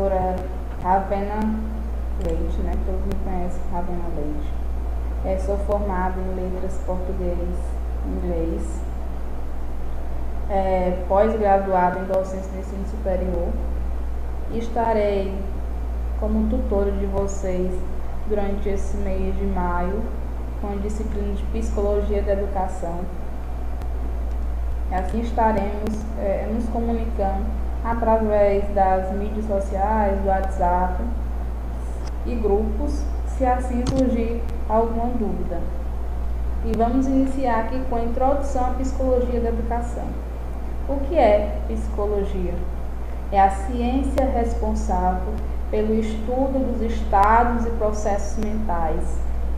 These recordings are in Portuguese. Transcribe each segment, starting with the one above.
professora Ravena Leite, né? Todos me conhecem, Ravena Leite. Sou formada em letras português e inglês, pós-graduada em docência de ensino superior, e estarei como tutora de vocês durante esse mês de maio com a disciplina de Psicologia da Educação. Assim estaremos nos comunicando através das mídias sociais, do WhatsApp e grupos, se assim surgir alguma dúvida. E vamos iniciar aqui com a introdução à Psicologia da Educação. O que é psicologia? É a ciência responsável pelo estudo dos estados e processos mentais,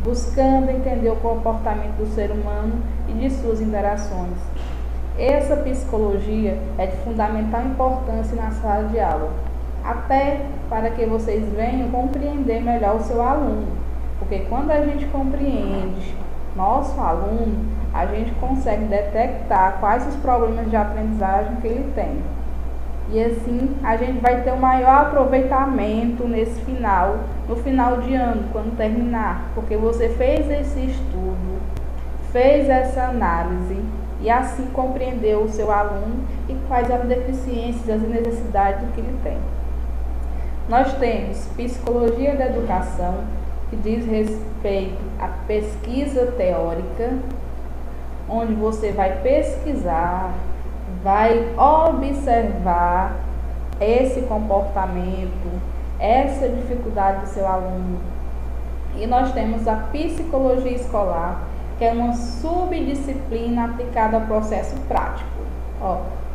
buscando entender o comportamento do ser humano e de suas interações. Essa psicologia é de fundamental importância na sala de aula, até para que vocês venham compreender melhor o seu aluno, porque quando a gente compreende nosso aluno, a gente consegue detectar quais os problemas de aprendizagem que ele tem. E assim a gente vai ter um maior aproveitamento no final de ano, quando terminar, porque você fez esse estudo, fez essa análise e assim compreendeu o seu aluno e quais as deficiências e as necessidades que ele tem. Nós temos Psicologia da Educação, que diz respeito à pesquisa teórica, onde você vai pesquisar, vai observar esse comportamento, essa dificuldade do seu aluno. E nós temos a Psicologia Escolar, que é uma subdisciplina aplicada ao processo prático.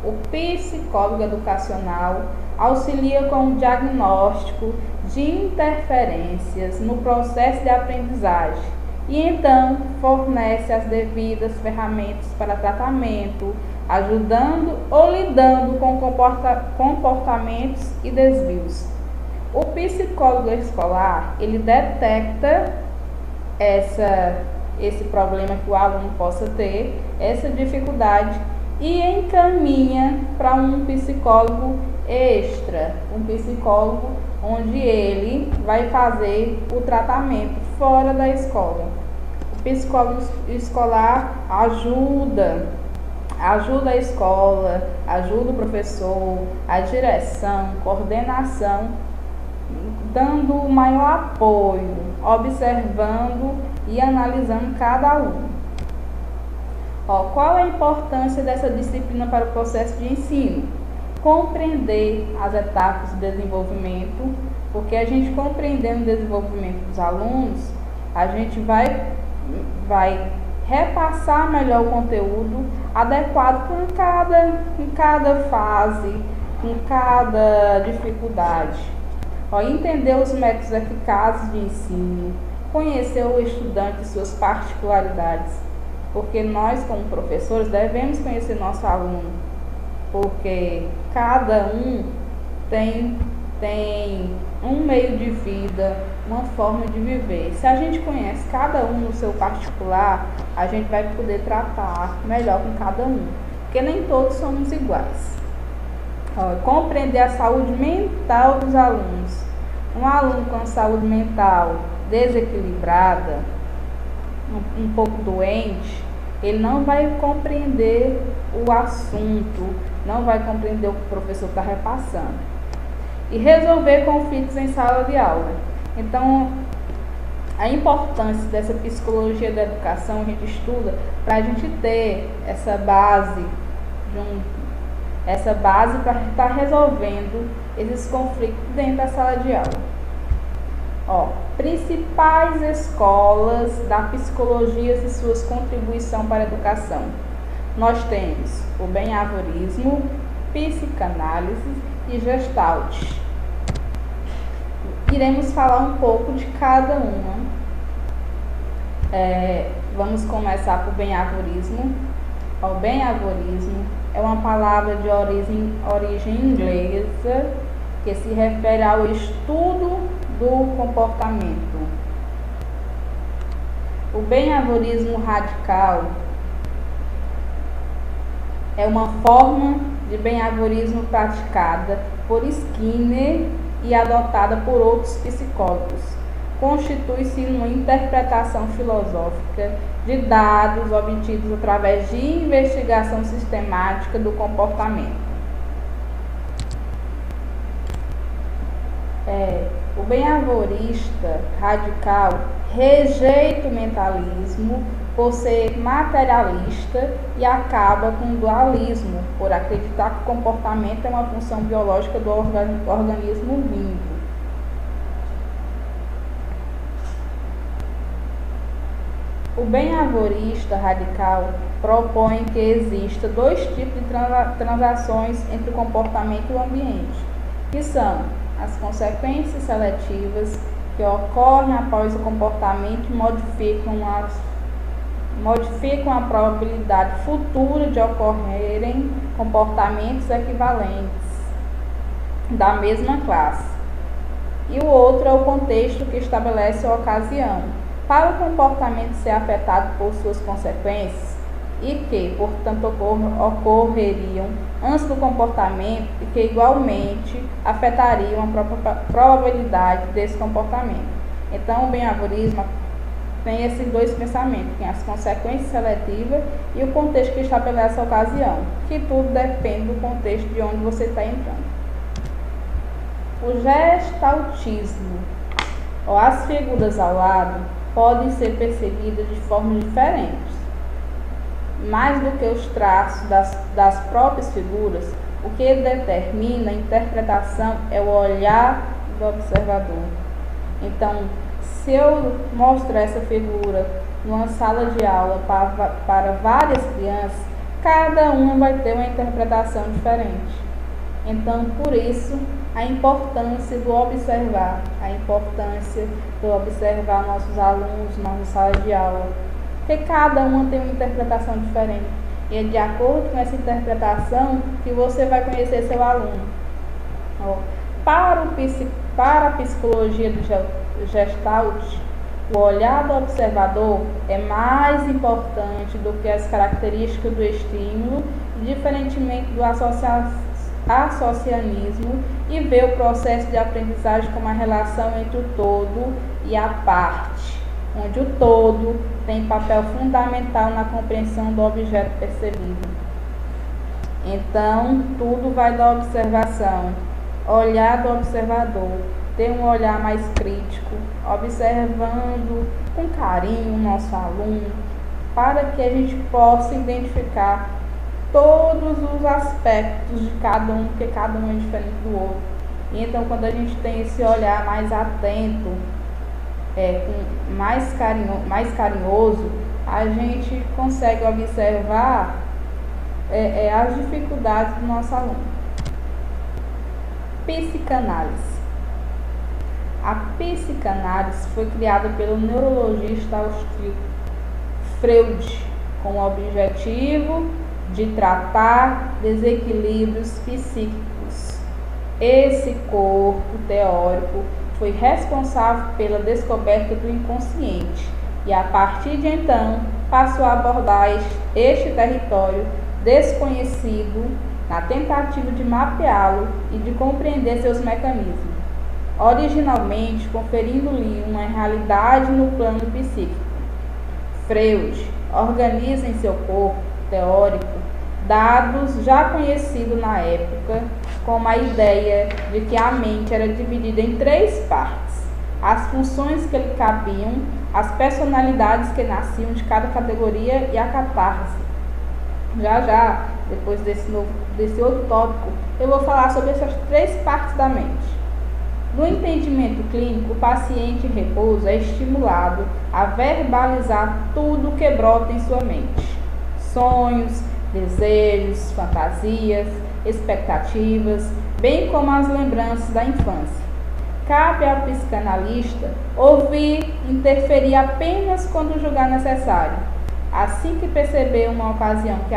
O psicólogo educacional auxilia com o diagnóstico de interferências no processo de aprendizagem e então fornece as devidas ferramentas para tratamento, ajudando ou lidando com comportamentos e desvios. O psicólogo escolar, ele detecta esse problema que o aluno possa ter, essa dificuldade, e encaminha para um psicólogo extra, um psicólogo onde ele vai fazer o tratamento fora da escola. O psicólogo escolar ajuda a escola, ajuda o professor, a direção, coordenação, dando o maior apoio, observando e analisando cada aluno. Qual é a importância dessa disciplina para o processo de ensino? Compreender as etapas de desenvolvimento, porque a gente compreendendo o desenvolvimento dos alunos, a gente vai repassar melhor o conteúdo adequado em cada fase, em cada dificuldade. Entender os métodos eficazes de ensino, conhecer o estudante e suas particularidades, porque nós, como professores, devemos conhecer nosso aluno, porque cada um tem um meio de vida, uma forma de viver. Se a gente conhece cada um no seu particular, a gente vai poder tratar melhor com cada um, porque nem todos somos iguais. Compreender a saúde mental dos alunos. Um aluno com saúde mental desequilibrada, um pouco doente, ele não vai compreender o assunto, não vai compreender o que o professor está repassando. E resolver conflitos em sala de aula. Então, a importância dessa psicologia da educação a gente estuda para a gente ter essa base para estar resolvendo esses conflitos dentro da sala de aula. Principais escolas da psicologia e suas contribuições para a educação. Nós temos o behaviorismo, psicanálise e gestalt. Iremos falar um pouco de cada uma. Vamos começar por behaviorismo. O behaviorismo é uma palavra de origem inglesa que se refere ao estudo do comportamento. O behaviorismo radical é uma forma de behaviorismo praticada por Skinner e adotada por outros psicólogos. Constitui-se numa interpretação filosófica de dados obtidos através de investigação sistemática do comportamento. O bem-avorista radical rejeita o mentalismo por ser materialista e acaba com o dualismo, por acreditar que o comportamento é uma função biológica do organismo vivo. O bem-avorista radical propõe que exista dois tipos de transações entre o comportamento e o ambiente, que são as consequências seletivas, que ocorrem após o comportamento e modificam a probabilidade futura de ocorrerem comportamentos equivalentes da mesma classe. E o outro é o contexto, que estabelece a ocasião para o comportamento ser afetado por suas consequências e que, portanto, ocorreriam antes do comportamento e que igualmente afetariam a probabilidade desse comportamento. Então, o bem-avorismo tem esses dois pensamentos, tem as consequências seletivas e o contexto que estabelece a ocasião, que tudo depende do contexto de onde você está entrando. O gestaltismo, ou as figuras ao lado, podem ser percebidas de formas diferentes. Mais do que os traços das próprias figuras, o que determina a interpretação é o olhar do observador. Então, se eu mostrar essa figura numa sala de aula para várias crianças, cada uma vai ter uma interpretação diferente. Então, por isso, a importância do observar, nossos alunos, nossa sala de aula, porque cada uma tem uma interpretação diferente. E é de acordo com essa interpretação que você vai conhecer seu aluno. Para a psicologia do Gestalt, o olhar do observador é mais importante do que as características do estímulo, diferentemente do associanismo, e vê o processo de aprendizagem como a relação entre o todo e a parte, onde o todo tem papel fundamental na compreensão do objeto percebido. Então, tudo vai da observação. Olhar do observador, ter um olhar mais crítico, observando com carinho o nosso aluno, para que a gente possa identificar todos os aspectos de cada um, porque cada um é diferente do outro. E então, quando a gente tem esse olhar mais atento, mais carinhoso, a gente consegue observar as dificuldades do nosso aluno. Psicanálise. A psicanálise foi criada pelo neurologista austríaco Freud com o objetivo de tratar desequilíbrios psíquicos. Esse corpo teórico foi responsável pela descoberta do inconsciente e, a partir de então, passou a abordar este território desconhecido na tentativa de mapeá-lo e de compreender seus mecanismos, originalmente conferindo-lhe uma realidade no plano psíquico. Freud organiza em seu corpo teórico dados já conhecidos na época, como a ideia de que a mente era dividida em 3 partes: as funções que lhe cabiam, as personalidades que nasciam de cada categoria e a catarse. Já, depois desse outro tópico, eu vou falar sobre essas 3 partes da mente. No entendimento clínico, o paciente em repouso é estimulado a verbalizar tudo que brota em sua mente: sonhos, desejos, fantasias, expectativas, bem como as lembranças da infância. Cabe ao psicanalista ouvir e interferir apenas quando julgar necessário. Assim que perceber uma ocasião que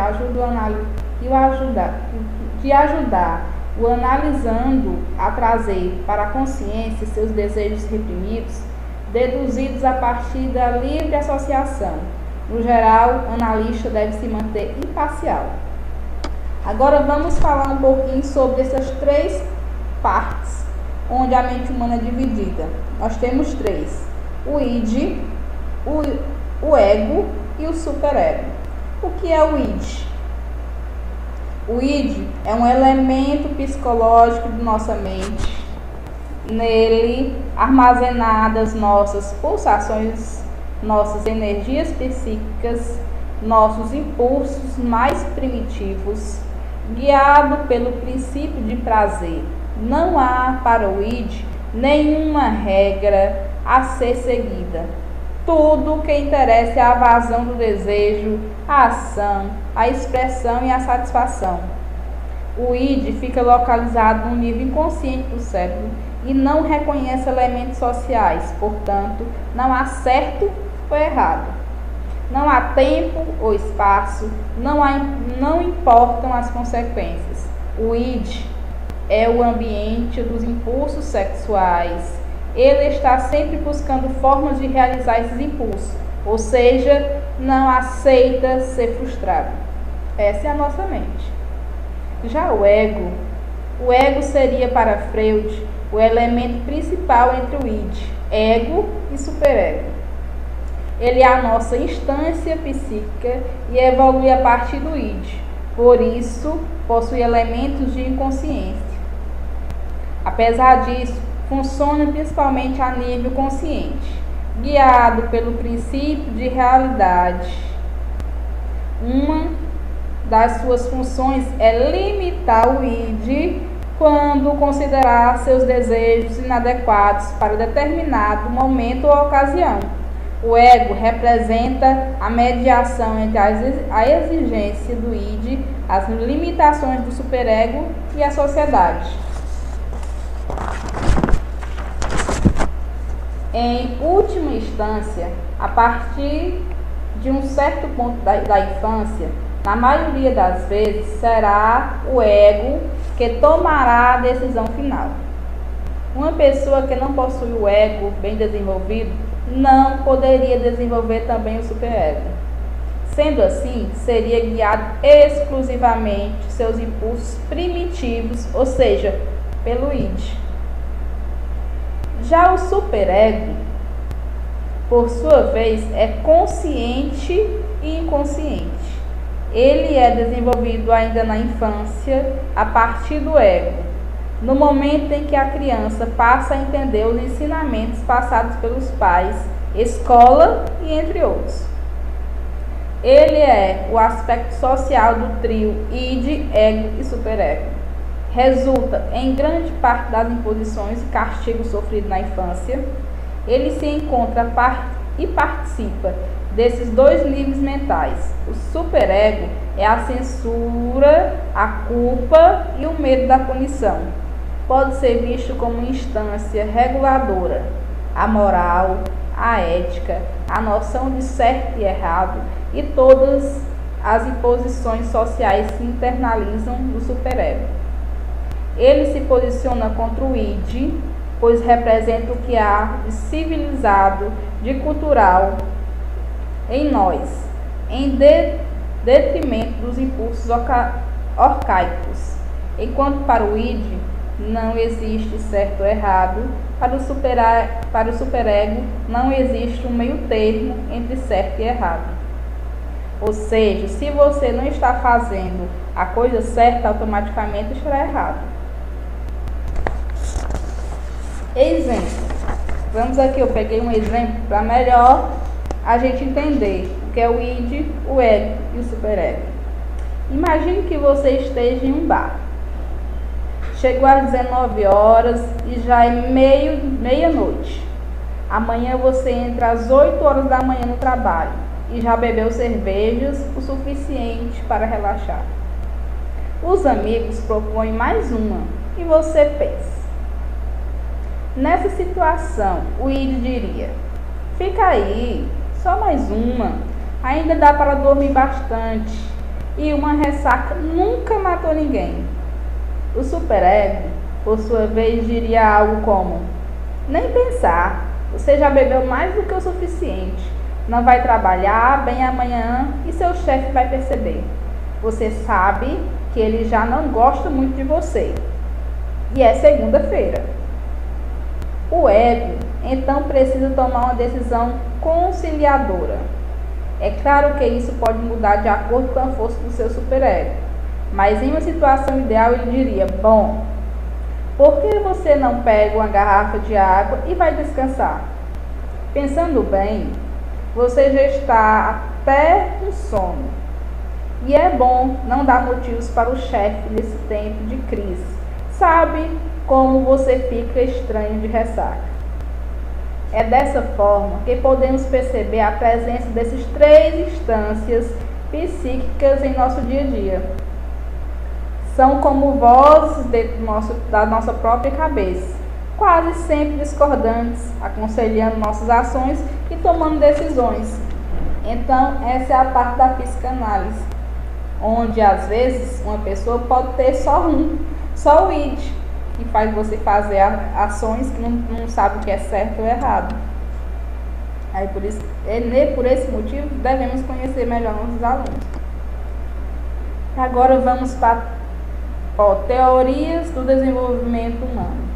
ajudar o analisando a trazer para a consciência seus desejos reprimidos, deduzidos a partir da livre associação. No geral, o analista deve se manter imparcial. Agora vamos falar um pouquinho sobre essas 3 partes onde a mente humana é dividida. Nós temos três: o id, o ego e o superego. O que é o id? O id é um elemento psicológico de nossa mente. Nele, armazenadas nossas pulsações, nossas energias psíquicas, nossos impulsos mais primitivos, guiado pelo princípio de prazer. Não há para o id nenhuma regra a ser seguida. Tudo o que interessa é a vazão do desejo, a ação, a expressão e a satisfação. O id fica localizado no nível inconsciente do cérebro e não reconhece elementos sociais, portanto, não há certo ou errado. Não há tempo ou espaço, não importam as consequências. O id é o ambiente dos impulsos sexuais. Ele está sempre buscando formas de realizar esses impulsos, ou seja, não aceita ser frustrado. Essa é a nossa mente. Já o ego seria para Freud o elemento principal entre o id, ego e superego. Ele é a nossa instância psíquica e evolui a partir do id, por isso possui elementos de inconsciência. Apesar disso, funciona principalmente a nível consciente, guiado pelo princípio de realidade. Uma das suas funções é limitar o id quando considerar seus desejos inadequados para determinado momento ou ocasião. O ego representa a mediação entre a exigência do id, as limitações do superego e a sociedade. Em última instância, a partir de um certo ponto da infância, na maioria das vezes, será o ego que tomará a decisão final. Uma pessoa que não possui o ego bem desenvolvido não poderia desenvolver também o superego. Sendo assim, seria guiado exclusivamente seus impulsos primitivos, ou seja, pelo id. Já o superego, por sua vez, é consciente e inconsciente. Ele é desenvolvido ainda na infância, a partir do ego, no momento em que a criança passa a entender os ensinamentos passados pelos pais, escola e entre outros. Ele é o aspecto social do trio id, ego e superego. Resulta em grande parte das imposições e castigos sofridos na infância. Ele se encontra e participa desses dois níveis mentais. O superego é a censura, a culpa e o medo da punição. Pode ser visto como instância reguladora. A moral, a ética, a noção de certo e errado e todas as imposições sociais se internalizam no superego. Ele se posiciona contra o id, pois representa o que há de civilizado, de cultural em nós, em detrimento dos impulsos arcaicos. Enquanto para o id não existe certo ou errado, para o superego não existe um meio termo entre certo e errado. Ou seja, se você não está fazendo a coisa certa, automaticamente estará errado. Exemplo. Vamos aqui, eu peguei um exemplo para melhor a gente entender o que é o id, o ego e o superego. Imagine que você esteja em um bar. Chegou às 19 horas e já é meia-noite. Amanhã você entra às 8 horas da manhã no trabalho e já bebeu cervejas o suficiente para relaxar. Os amigos propõem mais uma e você pensa. Nessa situação, o id diria: fica aí, só mais uma, ainda dá para dormir bastante, e uma ressaca nunca matou ninguém. O superego, por sua vez, diria algo como: nem pensar, você já bebeu mais do que o suficiente, não vai trabalhar bem amanhã e seu chefe vai perceber. Você sabe que ele já não gosta muito de você, e é segunda-feira. ego, então precisa tomar uma decisão conciliadora. É claro que isso pode mudar de acordo com a força do seu superego, mas em uma situação ideal ele diria: bom, por que você não pega uma garrafa de água e vai descansar? Pensando bem, você já está até com sono. E é bom não dar motivos para o chefe nesse tempo de crise. Sabe como você fica estranho de ressaca. É dessa forma que podemos perceber a presença dessas três instâncias psíquicas em nosso dia a dia. São como vozes dentro da nossa própria cabeça, quase sempre discordantes, aconselhando nossas ações e tomando decisões. Então, essa é a parte da psicanálise, onde às vezes uma pessoa pode ter só o id, que faz você fazer ações que não sabe o que é certo ou errado. Aí por esse motivo devemos conhecer melhor nossos alunos. Agora vamos para teorias do desenvolvimento humano.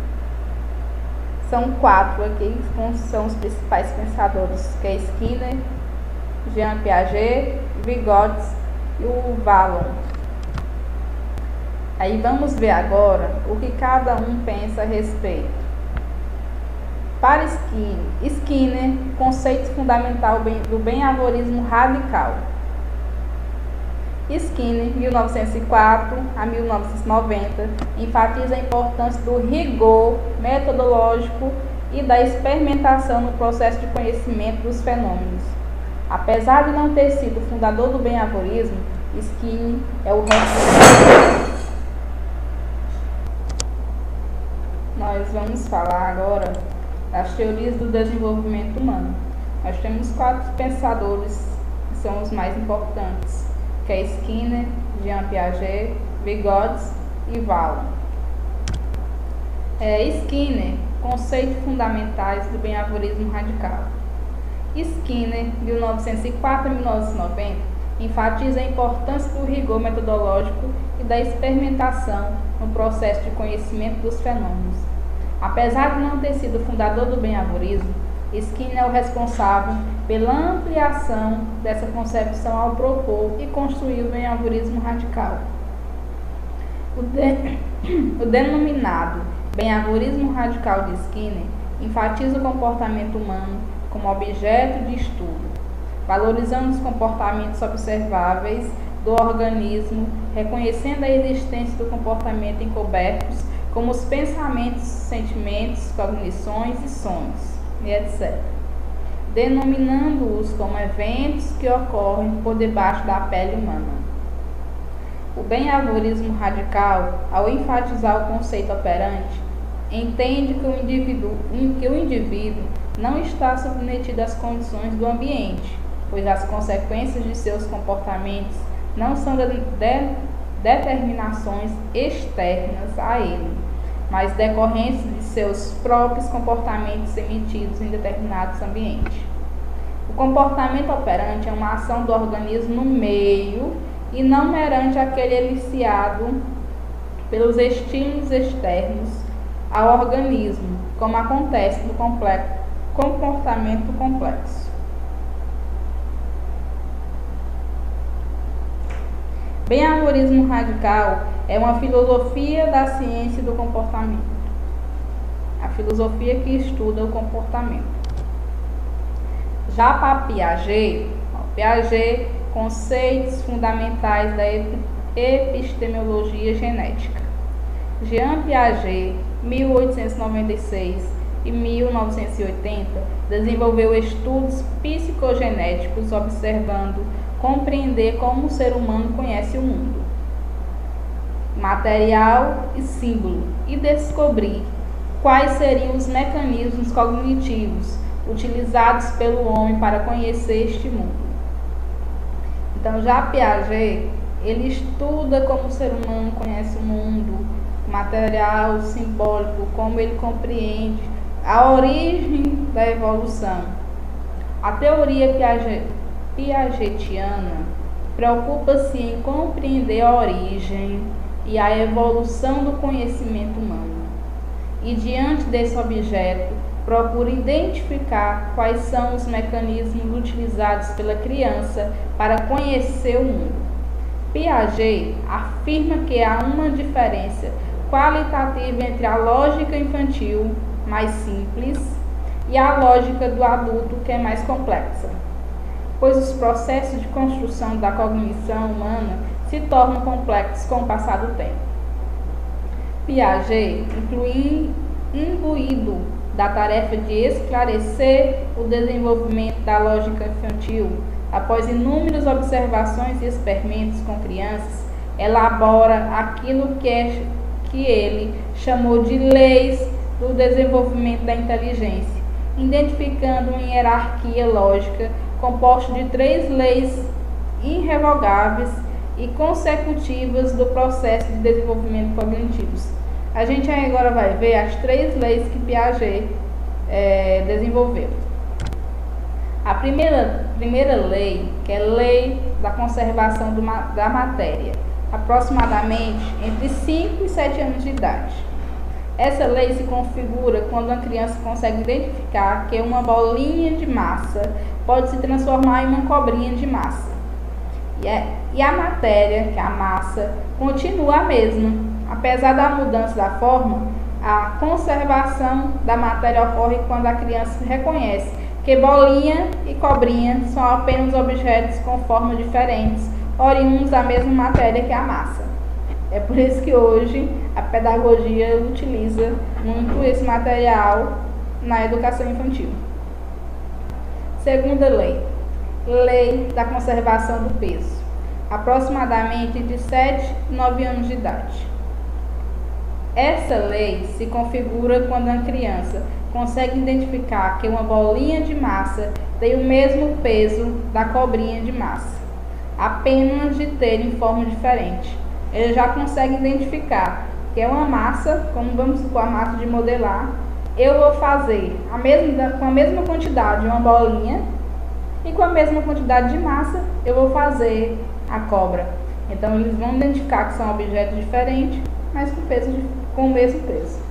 São 4 aqui, que são os principais pensadores, que é Skinner, Jean Piaget, Vygotsky e o Vallon. Aí vamos ver agora o que cada um pensa a respeito. Para Skinner, conceito fundamental do behaviorismo radical. Skinner, 1904 a 1990, enfatiza a importância do rigor metodológico e da experimentação no processo de conhecimento dos fenômenos. Apesar de não ter sido fundador do behaviorismo, Skinner é o responsável. Nós vamos falar agora das teorias do desenvolvimento humano. Nós temos 4 pensadores que são os mais importantes, que é Skinner, Jean Piaget, Vygotsky e Vallon. Skinner, conceitos fundamentais do behaviorismo radical. Skinner, 1904 a 1990, enfatiza a importância do rigor metodológico e da experimentação no processo de conhecimento dos fenômenos. Apesar de não ter sido fundador do behaviorismo, Skinner é o responsável pela ampliação dessa concepção ao propor e construir o behaviorismo radical. O denominado behaviorismo radical de Skinner enfatiza o comportamento humano como objeto de estudo, valorizando os comportamentos observáveis do organismo, reconhecendo a existência do comportamento encobertos como os pensamentos, sentimentos, cognições e sonhos, e etc., denominando-os como eventos que ocorrem por debaixo da pele humana. O behaviorismo radical, ao enfatizar o conceito operante, entende que o indivíduo não está submetido às condições do ambiente, pois as consequências de seus comportamentos não são determinações externas a ele, mas decorrentes de seus próprios comportamentos emitidos em determinados ambientes. O comportamento operante é uma ação do organismo no meio e não meramente aquele iniciado pelos estímulos externos ao organismo, como acontece no comportamento complexo. Behaviorismo radical é uma filosofia da ciência do comportamento, a filosofia que estuda o comportamento. Já para Piaget, conceitos fundamentais da epistemologia genética. Jean Piaget, 1896 e 1980, desenvolveu estudos psicogenéticos observando compreender como o ser humano conhece o mundo, material e símbolo, e descobrir quais seriam os mecanismos cognitivos utilizados pelo homem para conhecer este mundo. Então, já Piaget, ele estuda como o ser humano conhece o mundo, material, simbólico, como ele compreende a origem da evolução. A teoria piagetiana preocupa-se em compreender a origem e a evolução do conhecimento humano. E diante desse objeto, procura identificar quais são os mecanismos utilizados pela criança para conhecer o mundo. Piaget afirma que há uma diferença qualitativa entre a lógica infantil, mais simples, e a lógica do adulto, que é mais complexa, pois os processos de construção da cognição humana se tornam complexos com o passar do tempo. Piaget, imbuído da tarefa de esclarecer o desenvolvimento da lógica infantil, após inúmeras observações e experimentos com crianças, elabora aquilo que ele chamou de leis do desenvolvimento da inteligência, identificando uma hierarquia lógica composta de 3 leis irrevogáveis e consecutivas do processo de desenvolvimento cognitivo. A gente agora vai ver as 3 leis que Piaget desenvolveu. A primeira lei, que é a lei da conservação da matéria, aproximadamente entre 5 e 7 anos de idade. Essa lei se configura quando uma criança consegue identificar que uma bolinha de massa pode se transformar em uma cobrinha de massa. E a matéria, que é a massa, continua a mesma. Apesar da mudança da forma, a conservação da matéria ocorre quando a criança reconhece que bolinha e cobrinha são apenas objetos com formas diferentes, oriundos da mesma matéria que a massa. É por isso que hoje a pedagogia utiliza muito esse material na educação infantil. Segunda lei, lei da conservação do peso, aproximadamente entre 7 e 9 anos de idade. Essa lei se configura quando a criança consegue identificar que uma bolinha de massa tem o mesmo peso da cobrinha de massa, apenas de terem forma diferente. Ele já consegue identificar que é uma massa, como vamos supor a massa de modelar, eu vou fazer com a mesma quantidade uma bolinha e com a mesma quantidade de massa eu vou fazer a cobra. Então eles vão identificar que são objetos diferentes, mas com o mesmo peso.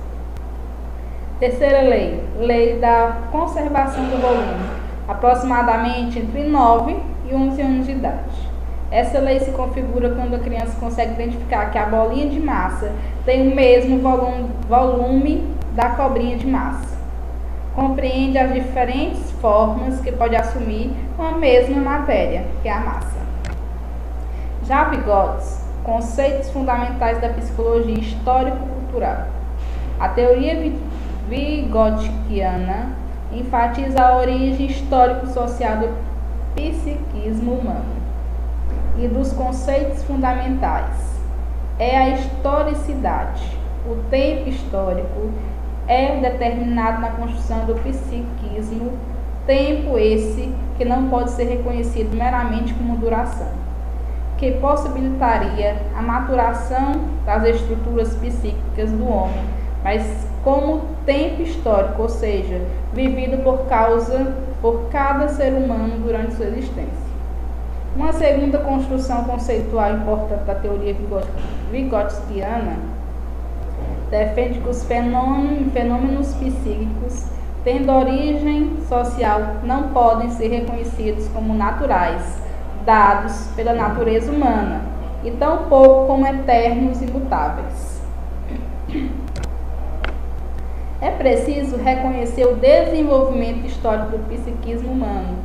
Terceira lei, lei da conservação do volume, aproximadamente entre 9 e 11 anos de idade. Essa lei se configura quando a criança consegue identificar que a bolinha de massa tem o mesmo volume da cobrinha de massa. Compreende as diferentes formas que pode assumir com a mesma matéria, que é a massa. Já Vygotsky, conceitos fundamentais da psicologia histórico-cultural. A teoria vygotskiana enfatiza a origem histórico-social do psiquismo humano e dos conceitos fundamentais. É a historicidade. O tempo histórico é determinado na construção do psiquismo, tempo esse que não pode ser reconhecido meramente como duração, que possibilitaria a maturação das estruturas psíquicas do homem, mas como tempo histórico, ou seja, vivido por cada ser humano durante sua existência. Uma segunda construção conceitual importante da teoria vygotskiana defende que os fenômenos psíquicos, tendo origem social, não podem ser reconhecidos como naturais, dados pela natureza humana, e tampouco como eternos e imutáveis. É preciso reconhecer o desenvolvimento histórico do psiquismo humano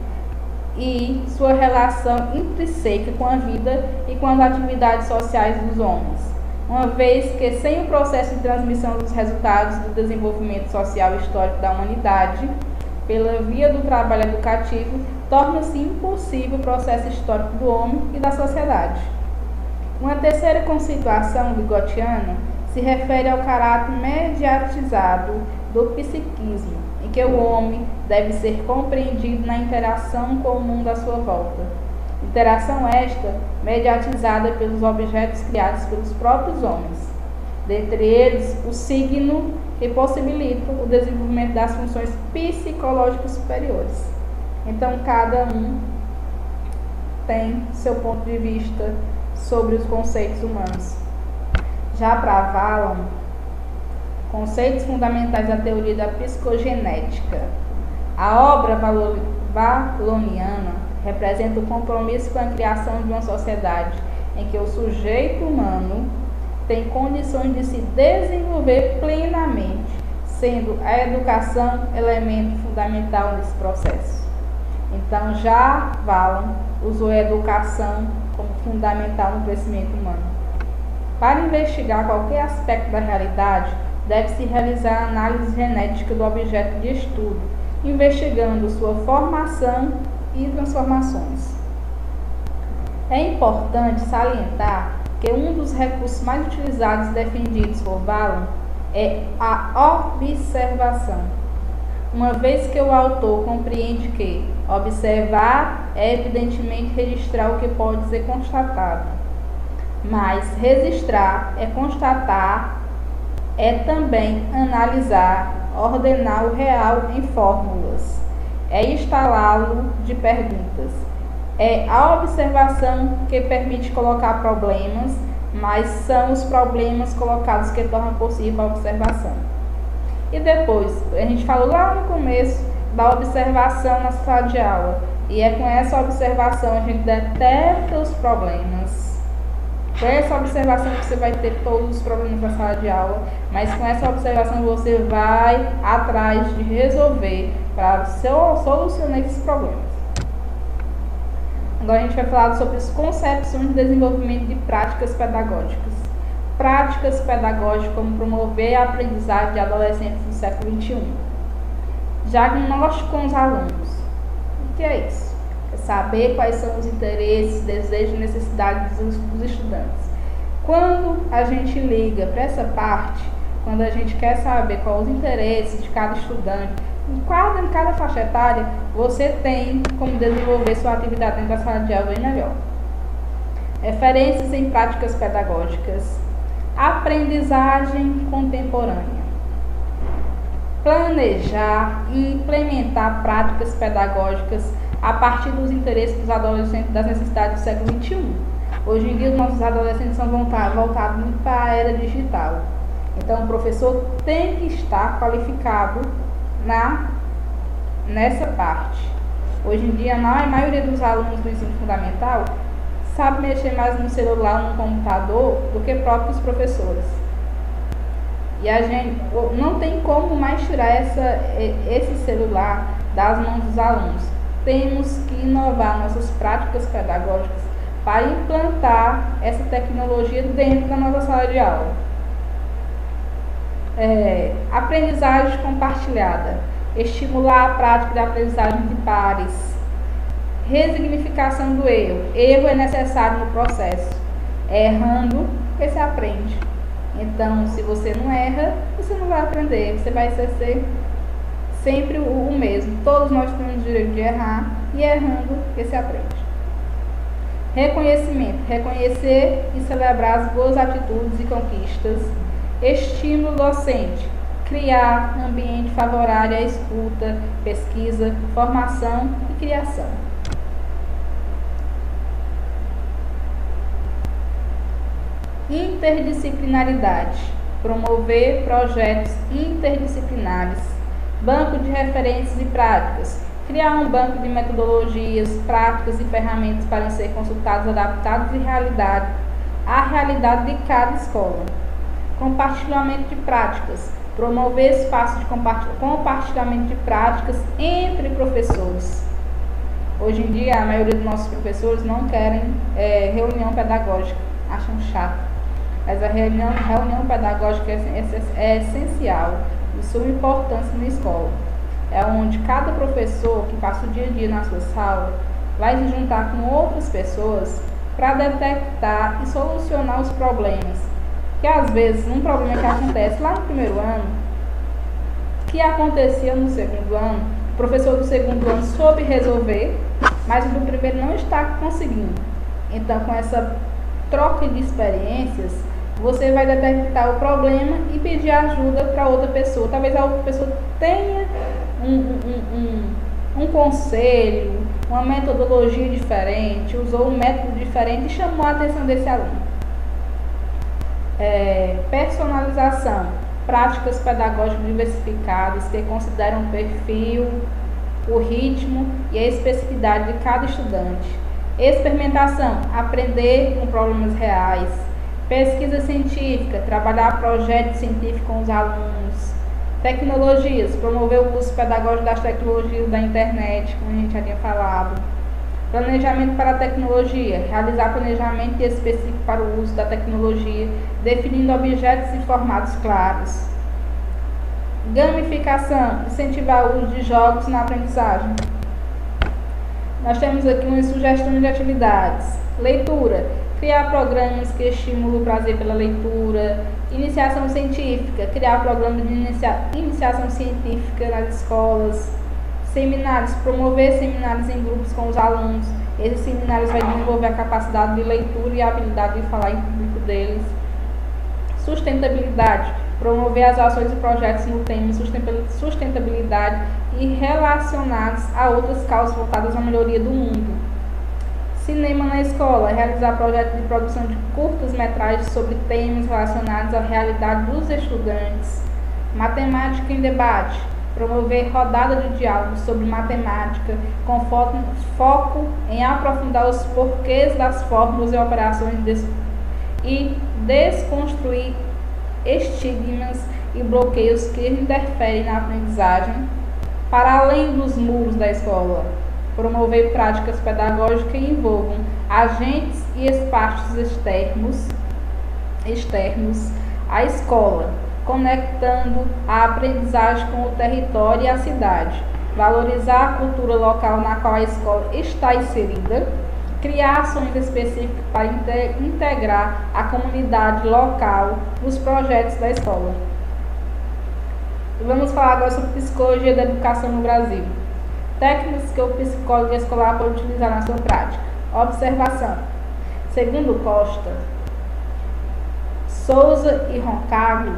e sua relação intrínseca com a vida e com as atividades sociais dos homens, uma vez que sem o processo de transmissão dos resultados do desenvolvimento social e histórico da humanidade, pela via do trabalho educativo, torna-se impossível o processo histórico do homem e da sociedade. Uma terceira conceituação vygotskiana se refere ao caráter mediatizado do psiquismo, em que o homem deve ser compreendido na interação com o mundo à sua volta. Interação esta mediatizada pelos objetos criados pelos próprios homens, dentre eles o signo, que possibilita o desenvolvimento das funções psicológicas superiores. Então, cada um tem seu ponto de vista sobre os conceitos humanos. Já para Vallon, Conceitos fundamentais da teoria da psicogenética. A obra valoniana representa o compromisso com a criação de uma sociedade em que o sujeito humano tem condições de se desenvolver plenamente, sendo a educação elemento fundamental nesse processo. Então, já Vallon usou a educação como fundamental no crescimento humano. Para investigar qualquer aspecto da realidade, deve-se realizar a análise genética do objeto de estudo, investigando sua formação e transformações. É importante salientar que um dos recursos mais utilizados e defendidos por Vallon é a observação, uma vez que o autor compreende que observar é evidentemente registrar o que pode ser constatado, mas registrar é constatar, é também analisar, ordenar o real em fórmulas, é instalá-lo de perguntas. É a observação que permite colocar problemas, mas são os problemas colocados que tornam possível a observação. E depois, a gente falou lá no começo da observação na sala de aula, e é com essa observação a gente detecta os problemas. Com essa observação você vai ter todos os problemas da sala de aula, mas com essa observação você vai atrás de resolver para solucionar esses problemas. Agora a gente vai falar sobre as concepções de desenvolvimento de práticas pedagógicas. Práticas pedagógicas como promover a aprendizagem de adolescentes do século XXI. Diagnóstico com os alunos. O que é isso? É saber quais são os interesses, desejos e necessidades dos estudantes. Quando a gente liga para essa parte, quando a gente quer saber quais os interesses de cada estudante, em cada faixa etária, você tem como desenvolver sua atividade dentro da sala de aula bem melhor. Referências em práticas pedagógicas. Aprendizagem contemporânea. Planejar e implementar práticas pedagógicas a partir dos interesses dos adolescentes, das necessidades do século XXI. Hoje em dia, os nossos adolescentes são voltados muito para a era digital. Então, o professor tem que estar qualificado nessa parte. Hoje em dia, a maioria dos alunos do ensino fundamental sabe mexer mais no celular ou no computador do que próprios professores. E a gente não tem como mais tirar esse celular das mãos dos alunos. Temos que inovar nossas práticas pedagógicas para implantar essa tecnologia dentro da nossa sala de aula. Aprendizagem compartilhada. Estimular a prática da aprendizagem de pares. Resignificação do erro. Erro é necessário no processo. Errando, você aprende. Então, se você não erra, você não vai aprender. Você vai ser sempre o mesmo. Todos nós temos o direito de errar, e errando, você aprende. Reconhecimento. Reconhecer e celebrar as boas atitudes e conquistas. Estímulo docente. Criar um ambiente favorável à escuta, pesquisa, formação e criação. Interdisciplinaridade. Promover projetos interdisciplinares. Banco de referências e práticas. Criar um banco de metodologias, práticas e ferramentas para ser consultados, adaptados à realidade de cada escola. Compartilhamento de práticas. Promover espaços de compartilhamento de práticas entre professores. Hoje em dia, a maioria dos nossos professores não querem reunião pedagógica, acham chato. Mas a reunião pedagógica é essencial, de suma importância na escola. É onde cada professor que passa o dia a dia na sua sala vai se juntar com outras pessoas para detectar e solucionar os problemas. Que às vezes um problema que acontece lá no primeiro ano, que acontecia no segundo ano, o professor do segundo ano soube resolver, mas o do primeiro não está conseguindo. Então, com essa troca de experiências, você vai detectar o problema e pedir ajuda para outra pessoa. Talvez a outra pessoa tenha um conselho, uma metodologia diferente, usou um método diferente e chamou a atenção desse aluno. Personalização. práticas pedagógicas diversificadas que consideram o perfil, o ritmo e a especificidade de cada estudante. Experimentação, aprender com problemas reais. Pesquisa científica, trabalhar projetos científicos com os alunos. Tecnologias, promover o uso pedagógico das tecnologias da internet, como a gente já tinha falado. Planejamento para a tecnologia, realizar planejamento específico para o uso da tecnologia, definindo objetos e formatos claros. Gamificação, incentivar o uso de jogos na aprendizagem. Nós temos aqui umas sugestões de atividades. Leitura, criar programas que estimulam o prazer pela leitura. Iniciação científica, criar programas de iniciação científica nas escolas. Seminários, promover seminários em grupos com os alunos. Esses seminários vão desenvolver a capacidade de leitura e a habilidade de falar em público deles. Sustentabilidade, promover as ações e projetos no tema sustentabilidade e relacionados a outras causas voltadas à melhoria do mundo. Cinema na escola, realizar projetos de produção de curtas-metragens sobre temas relacionados à realidade dos estudantes. Matemática em debate, promover rodada de diálogos sobre matemática, com foco em aprofundar os porquês das fórmulas e operações e desconstruir estigmas e bloqueios que interferem na aprendizagem para além dos muros da escola. Promover práticas pedagógicas que envolvam agentes e espaços externos à escola, conectando a aprendizagem com o território e a cidade, valorizar a cultura local na qual a escola está inserida, criar ações específicas para integrar a comunidade local nos projetos da escola. Vamos falar agora sobre psicologia da educação no Brasil. Técnicas que o psicólogo escolar pode utilizar na sua prática. Observação. Segundo Costa, Souza e Roncaglio,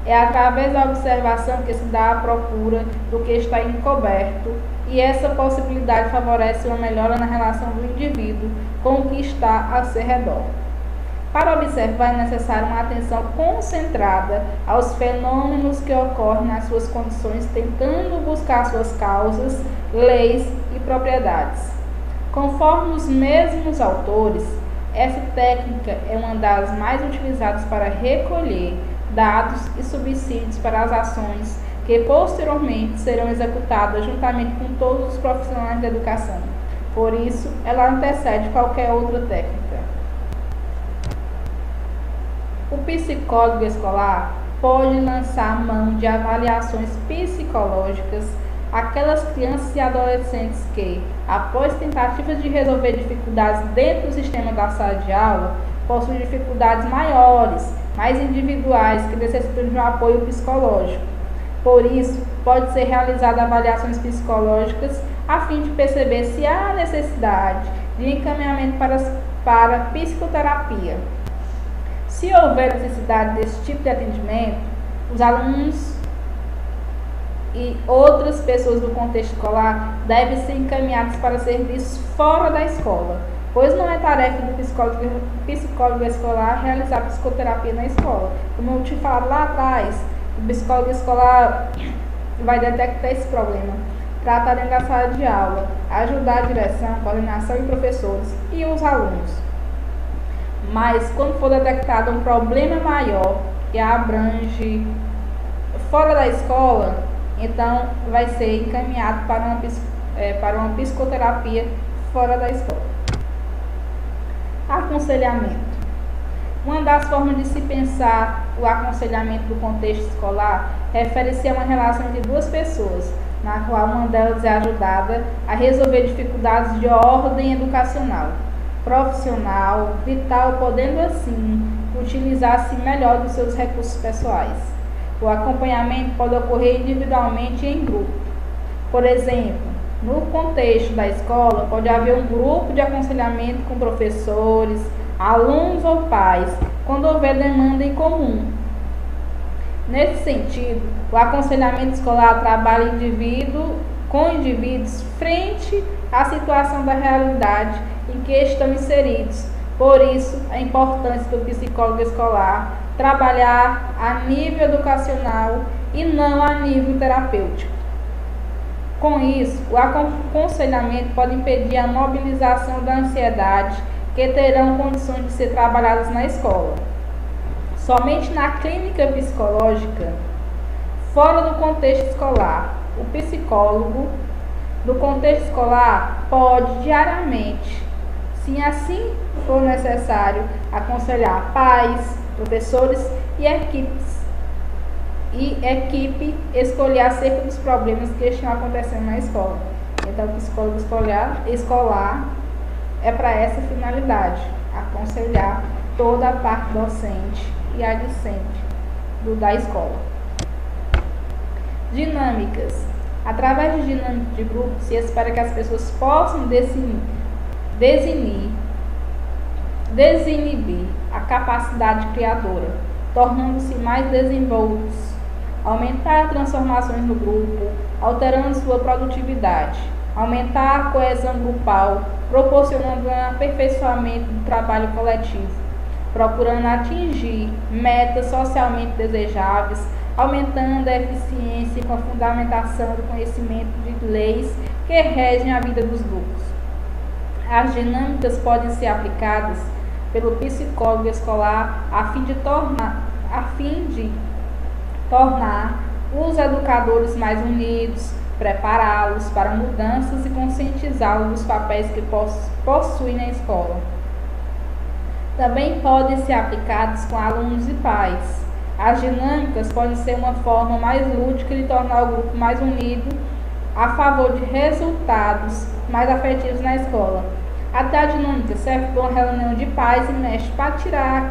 é através da observação que se dá a procura do que está encoberto, e essa possibilidade favorece uma melhora na relação do indivíduo com o que está ao seu redor. Para observar é necessário uma atenção concentrada aos fenômenos que ocorrem nas suas condições, tentando buscar suas causas, leis e propriedades. Conforme os mesmos autores, essa técnica é uma das mais utilizadas para recolher dados e subsídios para as ações que posteriormente serão executadas juntamente com todos os profissionais da educação. Por isso, ela antecede qualquer outra técnica. O psicólogo escolar pode lançar mão de avaliações psicológicas àquelas crianças e adolescentes que, após tentativas de resolver dificuldades dentro do sistema da sala de aula, possuem dificuldades maiores, mais individuais, que necessitam de um apoio psicológico. Por isso, pode ser realizada avaliações psicológicas a fim de perceber se há necessidade de encaminhamento para psicoterapia. Se houver necessidade desse tipo de atendimento, os alunos e outras pessoas do contexto escolar devem ser encaminhados para serviços fora da escola, pois não é tarefa do psicólogo escolar realizar psicoterapia na escola. Como eu te falei lá atrás, o psicólogo escolar vai detectar esse problema, tratar dentro da sala de aula, ajudar a direção, coordenação e professores e os alunos. Mas quando for detectado um problema maior que abrange fora da escola, então vai ser encaminhado para uma psicoterapia fora da escola. Aconselhamento. Uma das formas de se pensar o aconselhamento do contexto escolar refere-se a uma relação entre duas pessoas, na qual uma delas é ajudada a resolver dificuldades de ordem educacional, profissional, vital, podendo assim utilizar-se melhor dos seus recursos pessoais. O acompanhamento pode ocorrer individualmente e em grupo. Por exemplo, no contexto da escola, pode haver um grupo de aconselhamento com professores, alunos ou pais, quando houver demanda em comum. Nesse sentido, o aconselhamento escolar trabalha com indivíduos frente à situação da realidade em que estão inseridos. Por isso, a importância do psicólogo escolar trabalhar a nível educacional e não a nível terapêutico. Com isso, o aconselhamento pode impedir a mobilização da ansiedade, que terão condições de ser trabalhadas na escola. Somente na clínica psicológica, fora do contexto escolar, o psicólogo do contexto escolar pode diariamente, se assim for necessário, aconselhar pais, professores e equipe escolher acerca dos problemas que estão acontecendo na escola. Então, o psicólogo escolar é para essa finalidade, aconselhar toda a parte docente e a discente da escola. Dinâmicas. Através de dinâmicas de grupo, se espera que as pessoas possam desinibir a capacidade criadora, tornando-se mais desenvoltos, aumentar transformações no grupo, alterando sua produtividade, aumentar a coesão grupal, proporcionando um aperfeiçoamento do trabalho coletivo, procurando atingir metas socialmente desejáveis, aumentando a eficiência com a fundamentação do conhecimento de leis que regem a vida dos grupos. As dinâmicas podem ser aplicadas pelo psicólogo escolar a fim de tornar os educadores mais unidos, prepará-los para mudanças e conscientizá-los dos papéis que possuem na escola. Também podem ser aplicadas com alunos e pais. As dinâmicas podem ser uma forma mais lúdica de tornar o grupo mais unido a favor de resultados mais afetivos na escola. Até a dinâmica serve para uma reunião de pais e mestres para tirar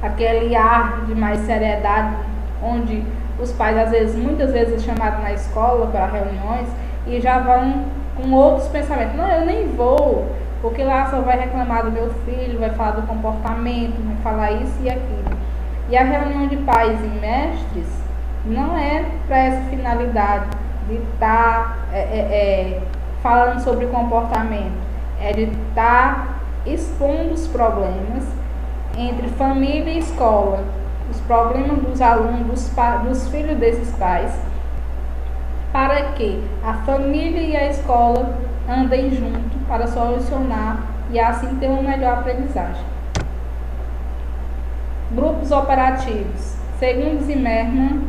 aquele ar de mais seriedade, onde os pais muitas vezes chamados na escola para reuniões e já vão com outros pensamentos. Não, eu nem vou, porque lá só vai reclamar do meu filho, vai falar do comportamento, vai falar isso e aquilo. E a reunião de pais e mestres não é para essa finalidade de estar falando sobre comportamento, é de estar expondo os problemas entre família e escola, os problemas dos alunos, dos filhos desses pais, para que a família e a escola andem junto para solucionar e assim ter uma melhor aprendizagem. Grupos operativos. Segundo Zimmermann,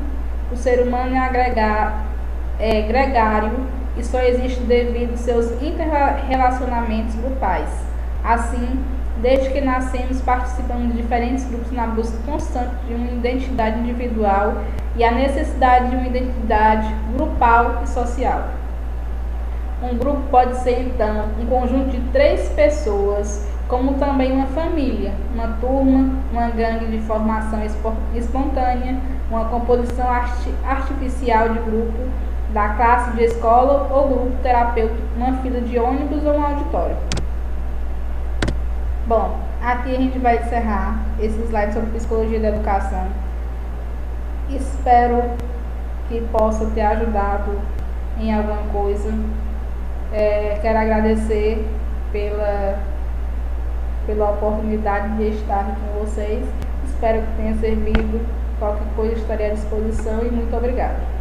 o ser humano é gregário e só existe devido aos seus interrelacionamentos grupais. Assim, desde que nascemos, participamos de diferentes grupos na busca constante de uma identidade individual e a necessidade de uma identidade grupal e social. Um grupo pode ser, então, um conjunto de 3 pessoas, como também uma família, uma turma, uma gangue de formação espontânea, uma composição artificial de grupo, da classe de escola ou grupo terapêutico, uma fila de ônibus ou um auditório. Bom, aqui a gente vai encerrar esse slide sobre psicologia da educação. Espero que possa ter ajudado em alguma coisa. Quero agradecer pela oportunidade de estar aqui com vocês. Espero que tenha servido. Qualquer coisa estarei à disposição e muito obrigada.